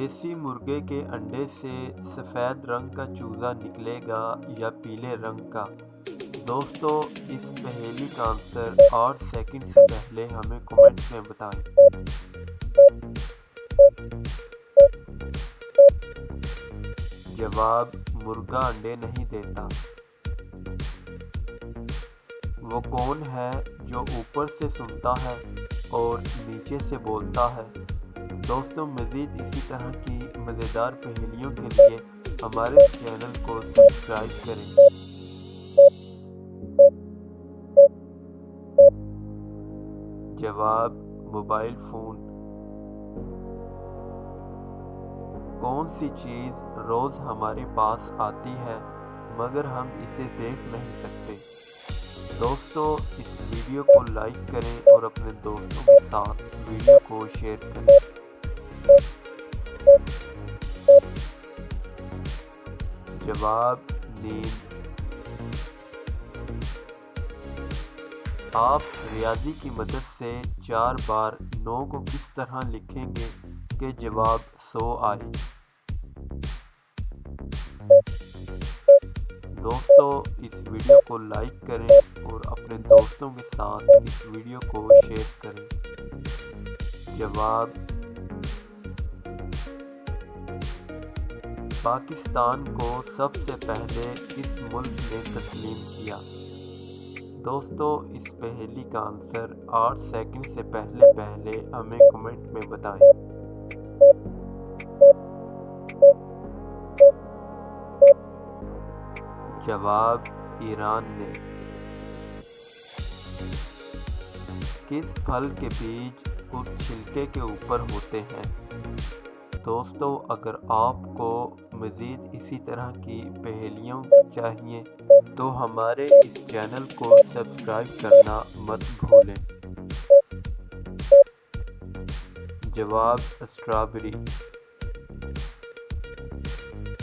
دیسی مرغے کے انڈے سے سفید رنگ کا چوزا نکلے گا یا پیلے رنگ کا؟ دوستو اس پہیلی کا آنسر 8 سیکنڈ سے پہلے ہمیں کمنٹ میں بتائیں۔ جواب: مرغا انڈے نہیں دیتا۔ وہ کون ہے جو اوپر سے سنتا ہے اور نیچے سے بولتا ہے؟ دوستو مزید اسی طرح کی مزیدار پہیلیوں کے لیے ہمارے چینل کو سبسکرائب کریں۔ جواب: موبائل فون۔ کون سی چیز روز ہمارے پاس آتی ہے مگر ہم اسے دیکھ نہیں سکتے؟ دوستو اس ویڈیو کو لائک کریں اور اپنے دوستوں کے ساتھ ویڈیو کو شیئر کریں۔ جواب: نیند۔ آپ ریاضی کی مدد سے 4 بار 9 کو کس طرح لکھیں گے کہ جواب 100 آئے؟ دوستو اس ویڈیو کو لائک کریں اور اپنے دوستوں کے ساتھ اس ویڈیو کو شیئر کریں۔ جواب: پاکستان کو سب سے پہلے کس ملک نے تسلیم کیا؟ دوستو اس پہیلی کا آنسر 8 سیکنڈ سے پہلے ہمیں کمنٹ میں بتائیں۔ جواب: ایران نے۔ کس پھل کے بیج اس چھلکے کے اوپر ہوتے ہیں؟ دوستو اگر آپ کو مزید اسی طرح کی پہیلیاں چاہیے تو ہمارے اس چینل کو سبسکرائب کرنا مت بھولیں۔ جواب: اسٹرابیری۔